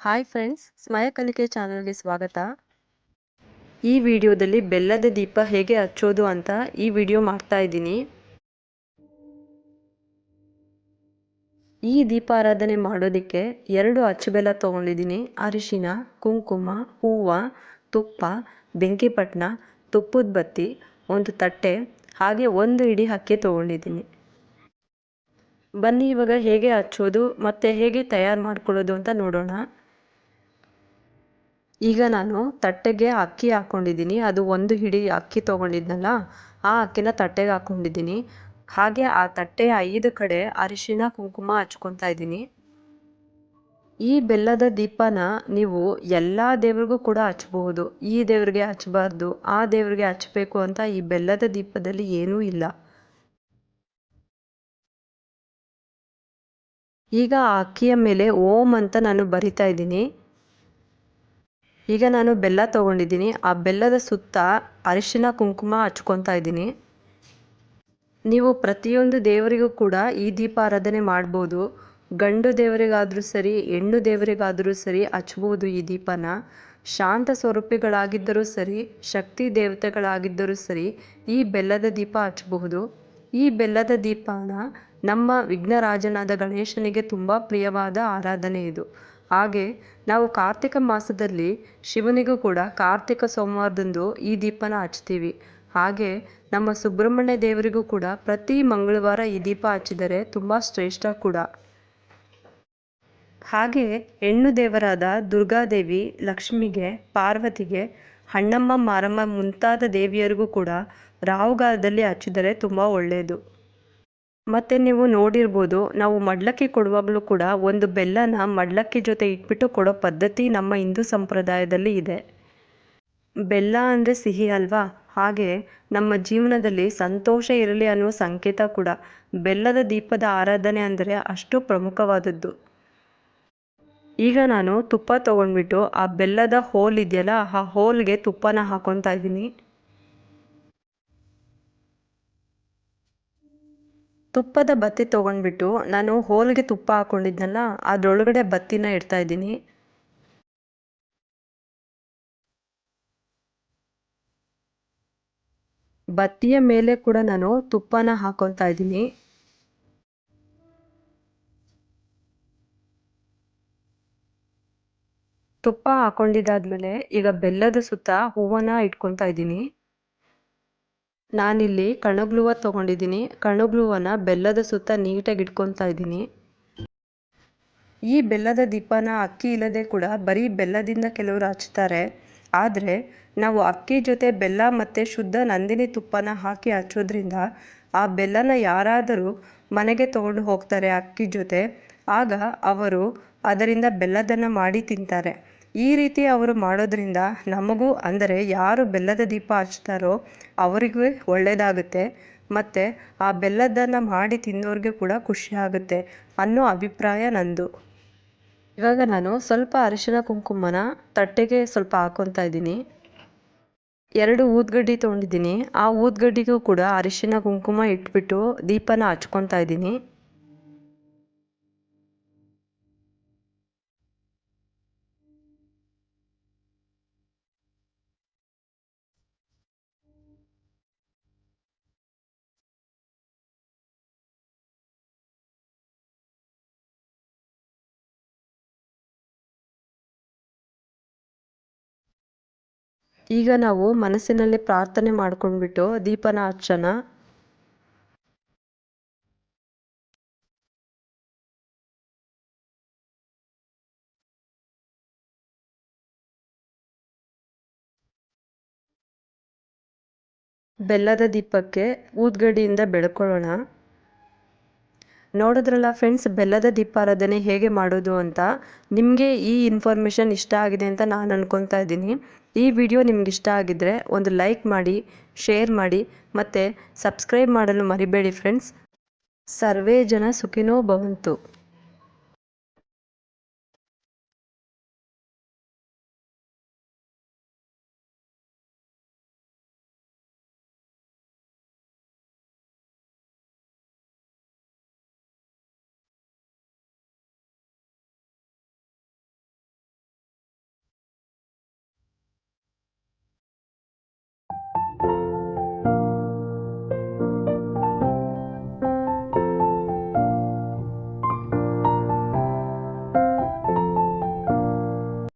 Hi friends, ಸ್ಮಯ ಕಲಿಕೆ ಚಾನಲ್ಗೆ ಸ್ವಾಗತ. ಈ ವಿಡಿಯೋದಲ್ಲಿ ಬೆಲ್ಲದ ದೀಪ ಹೇಗೆ ಹಚ್ಚೋದು ಅಂತ ಈ ವಿಡಿಯೋ ಮಾಡ್ತಾ ಇದ್ದೀನಿ. ಈ ದೀಪಾರಾಧನೆ ಮಾಡೋದಕ್ಕೆ 2 ಅಚ್ಚು ಬೆಲ್ಲ ತೊಗೊಂಡಿದ್ದೀನಿ. ಅರಿಶಿನ, ಕುಂಕುಮ, ಹೂವು, ತುಪ್ಪ, ಬೆಂಕಿಪಟ್ಟಣ, ತುಪ್ಪದ ಬತ್ತಿ, ಒಂದು ತಟ್ಟೆ, ಹಾಗೆ 1 ಇಡೀ ಅಕ್ಕಿ ತೊಗೊಂಡಿದ್ದೀನಿ. ಬನ್ನಿ ಇವಾಗ ಹೇಗೆ ಹಚ್ಚೋದು ಮತ್ತು ಹೇಗೆ ತಯಾರು ಮಾಡ್ಕೊಳ್ಳೋದು ಅಂತ ನೋಡೋಣ. ಈಗ ನಾನು ತಟ್ಟೆಗೆ ಅಕ್ಕಿ ಹಾಕ್ಕೊಂಡಿದ್ದೀನಿ. ಅದು 1 ಹಿಡಿ ಅಕ್ಕಿ ತೊಗೊಂಡಿದ್ನಲ್ಲ, ಆ ಅಕ್ಕಿನ ತಟ್ಟೆಗೆ ಹಾಕ್ಕೊಂಡಿದ್ದೀನಿ. ಹಾಗೆ ಆ ತಟ್ಟೆಯ 5 ಕಡೆ ಅರಿಶಿನ ಕುಂಕುಮ ಹಚ್ಕೊತಾ ಇದ್ದೀನಿ. ಈ ಬೆಲ್ಲದ ದೀಪನ ನೀವು ಎಲ್ಲ ದೇವ್ರಿಗೂ ಕೂಡ ಹಚ್ಬಹುದು. ಈ ದೇವ್ರಿಗೆ ಹಚ್ಚಬಾರ್ದು, ಆ ದೇವ್ರಿಗೆ ಹಚ್ಚಬೇಕು ಅಂತ ಈ ಬೆಲ್ಲದ ದೀಪದಲ್ಲಿ ಏನೂ ಇಲ್ಲ. ಈಗ ಆ ಅಕ್ಕಿಯ ಮೇಲೆ ಓಂ ಅಂತ ನಾನು ಬರಿತಾ ಇದ್ದೀನಿ. ಈಗ ನಾನು ಬೆಲ್ಲ ತೊಗೊಂಡಿದ್ದೀನಿ. ಆ ಬೆಲ್ಲದ ಸುತ್ತ ಅರಿಶಿನ ಕುಂಕುಮ ಹಚ್ಕೊತಾ ಇದ್ದೀನಿ. ನೀವು ಪ್ರತಿಯೊಂದು ದೇವರಿಗೂ ಕೂಡ ಈ ದೀಪಾರಾಧನೆ ಮಾಡ್ಬೋದು. ಗಂಡು ದೇವರಿಗಾದರೂ ಸರಿ, ಹೆಣ್ಣು ದೇವರಿಗಾದರೂ ಸರಿ ಹಚ್ಬೋದು ಈ ದೀಪನ. ಶಾಂತ ಸ್ವರೂಪಿಗಳಾಗಿದ್ದರೂ ಸರಿ, ಶಕ್ತಿ ದೇವತೆಗಳಾಗಿದ್ದರೂ ಸರಿ ಈ ಬೆಲ್ಲದ ದೀಪ ಹಚ್ಚಬಹುದು. ಈ ಬೆಲ್ಲದ ದೀಪನ ನಮ್ಮ ವಿಘ್ನರಾಜನಾದ ಗಣೇಶನಿಗೆ ತುಂಬ ಪ್ರಿಯವಾದ ಆರಾಧನೆ ಇದು. ಹಾಗೆ ನಾವು ಕಾರ್ತಿಕ ಮಾಸದಲ್ಲಿ ಶಿವನಿಗೂ ಕೂಡ ಕಾರ್ತಿಕ ಸೋಮವಾರದಂದು ಈ ದೀಪನ ಹಚ್ತೀವಿ. ಹಾಗೆ ನಮ್ಮ ಸುಬ್ರಹ್ಮಣ್ಯ ದೇವರಿಗೂ ಕೂಡ ಪ್ರತಿ ಮಂಗಳವಾರ ಈ ದೀಪ ಹಚ್ಚಿದರೆ ತುಂಬ ಶ್ರೇಷ್ಠ ಕೂಡ. ಹಾಗೆ ಹೆಣ್ಣು ದೇವರಾದ ದುರ್ಗಾದೇವಿ, ಲಕ್ಷ್ಮಿಗೆ, ಪಾರ್ವತಿಗೆ, ಹಣ್ಣಮ್ಮ, ಮಾರಮ್ಮ ಮುಂತಾದ ದೇವಿಯರಿಗೂ ಕೂಡ ರಾಹುಗಾಲದಲ್ಲಿ ಹಚ್ಚಿದರೆ ತುಂಬ ಒಳ್ಳೆಯದು. ಮತ್ತು ನೀವು ನೋಡಿರ್ಬೋದು, ನಾವು ಮಡ್ಲಕ್ಕಿ ಕೊಡುವಾಗಲೂ ಕೂಡ ಒಂದು ಬೆಲ್ಲನ ಮಡ್ಲಕ್ಕಿ ಜೊತೆ ಇಟ್ಬಿಟ್ಟು ಕೊಡೋ ಪದ್ಧತಿ ನಮ್ಮ ಹಿಂದೂ ಸಂಪ್ರದಾಯದಲ್ಲಿ ಇದೆ. ಬೆಲ್ಲ ಅಂದರೆ ಸಿಹಿ ಅಲ್ವಾ? ಹಾಗೆ ನಮ್ಮ ಜೀವನದಲ್ಲಿ ಸಂತೋಷ ಇರಲಿ ಅನ್ನುವ ಸಂಕೇತ ಕೂಡ. ಬೆಲ್ಲದ ದೀಪದ ಆರಾಧನೆ ಅಂದರೆ ಅಷ್ಟು ಪ್ರಮುಖವಾದದ್ದು. ಈಗ ನಾನು ತುಪ್ಪ ತೊಗೊಂಡ್ಬಿಟ್ಟು ಆ ಬೆಲ್ಲದ ಹೋಲ್ ಇದೆಯಲ್ಲ, ಆ ಹೋಲ್ಗೆ ತುಪ್ಪನ ಹಾಕೊತಾ ಇದ್ದೀನಿ. ತುಪ್ಪದ ಬತ್ತಿ ತೊಗೊಂಡ್ಬಿಟ್ಟು ನಾನು ಹೋಲ್ಗೆ ತುಪ್ಪ ಹಾಕ್ಕೊಂಡಿದ್ನಲ್ಲ, ಅದರೊಳಗಡೆ ಬತ್ತಿನ ಇಡ್ತಾ ಇದ್ದೀನಿ. ಬತ್ತಿಯ ಮೇಲೆ ಕೂಡ ನಾನು ತುಪ್ಪನ ಹಾಕೊತಾ ಇದ್ದೀನಿ. ತುಪ್ಪ ಹಾಕೊಂಡಿದ್ದಾದ್ಮೇಲೆ ಈಗ ಬೆಲ್ಲದ ಸುತ್ತ ಹೂವನ್ನ ಇಟ್ಕೊತಾ ಇದ್ದೀನಿ. ನಾನಿಲ್ಲಿ ಕಣಗ್ಲೂವ ತೊಗೊಂಡಿದ್ದೀನಿ. ಕಣಗ್ಲೂವನ ಬೆಲ್ಲದ ಸುತ್ತ ನೀಟಾಗಿ ಇಟ್ಕೊತಾ ಇದ್ದೀನಿ. ಈ ಬೆಲ್ಲದ ದೀಪನ ಅಕ್ಕಿ ಇಲ್ಲದೆ ಕೂಡ ಬರೀ ಬೆಲ್ಲದಿಂದ ಕೆಲವರು ಹಚ್ತಾರೆ. ಆದರೆ ನಾವು ಅಕ್ಕಿ ಜೊತೆ ಬೆಲ್ಲ ಮತ್ತು ಶುದ್ಧ ನಂದಿನಿ ತುಪ್ಪನ ಹಾಕಿ ಹಚ್ಚೋದ್ರಿಂದ ಆ ಬೆಲ್ಲನ ಯಾರಾದರೂ ಮನೆಗೆ ತೊಗೊಂಡು ಹೋಗ್ತಾರೆ ಅಕ್ಕಿ ಜೊತೆ, ಆಗ ಅವರು ಅದರಿಂದ ಬೆಲ್ಲದನ್ನು ಮಾಡಿ ತಿಂತಾರೆ. ಈ ರೀತಿ ಅವರು ಮಾಡೋದ್ರಿಂದ ನಮಗೂ, ಅಂದರೆ ಯಾರು ಬೆಲ್ಲದ ದೀಪ ಹಚ್ತಾರೋ ಅವರಿಗೂ ಒಳ್ಳೆಯದಾಗುತ್ತೆ ಮತ್ತು ಆ ಬೆಲ್ಲದನ್ನು ಮಾಡಿ ತಿನ್ನೋರಿಗೆ ಕೂಡ ಖುಷಿ ಆಗುತ್ತೆ ಅನ್ನೋ ಅಭಿಪ್ರಾಯ ನಂದು. ಇವಾಗ ನಾನು ಸ್ವಲ್ಪ ಅರಿಶಿನ ಕುಂಕುಮನ ತಟ್ಟೆಗೆ ಸ್ವಲ್ಪ ಹಾಕ್ಕೊತಾ ಇದ್ದೀನಿ. 2 ಊದ್ಗಡ್ಡಿ ತೊಗೊಂಡಿದ್ದೀನಿ. ಆ ಊದ್ಗಡ್ಡಿಗೂ ಕೂಡ ಅರಿಶಿನ ಕುಂಕುಮ ಇಟ್ಬಿಟ್ಟು ದೀಪನ ಹಚ್ಕೊತಾ ಇದ್ದೀನಿ. ಈಗ ನಾವು ಮನಸ್ಸಿನಲ್ಲಿ ಪ್ರಾರ್ಥನೆ ಮಾಡ್ಕೊಂಡ್ಬಿಟ್ಟು ದೀಪನ ಹಚ್ಚೋಣ. ಬೆಲ್ಲದ ದೀಪಕ್ಕೆ ಊದ್ಗಡ್ಡಿಯಿಂದ ಬೆಳ್ಕೊಳ್ಳೋಣ. ನೋಡಿದ್ರಲ್ಲ ಫ್ರೆಂಡ್ಸ್, ಬೆಲ್ಲದ ದೀಪಾರಾಧನೆ ಹೇಗೆ ಮಾಡೋದು ಅಂತ. ನಿಮಗೆ ಈ ಇನ್ಫಾರ್ಮೇಷನ್ ಇಷ್ಟ ಆಗಿದೆ ಅಂತ ನಾನು ಅನ್ಕೊತಾ ಇದ್ದೀನಿ. ಈ ವಿಡಿಯೋ ನಿಮ್ಗೆ ಇಷ್ಟ ಆಗಿದ್ದರೆ ಒಂದು ಲೈಕ್ ಮಾಡಿ, ಶೇರ್ ಮಾಡಿ ಮತ್ತು ಸಬ್ಸ್ಕ್ರೈಬ್ ಮಾಡಲು ಮರಿಬೇಡಿ ಫ್ರೆಂಡ್ಸ್. ಸರ್ವೇ ಜನ ಸುಖಿನೋ ಭವಂತು.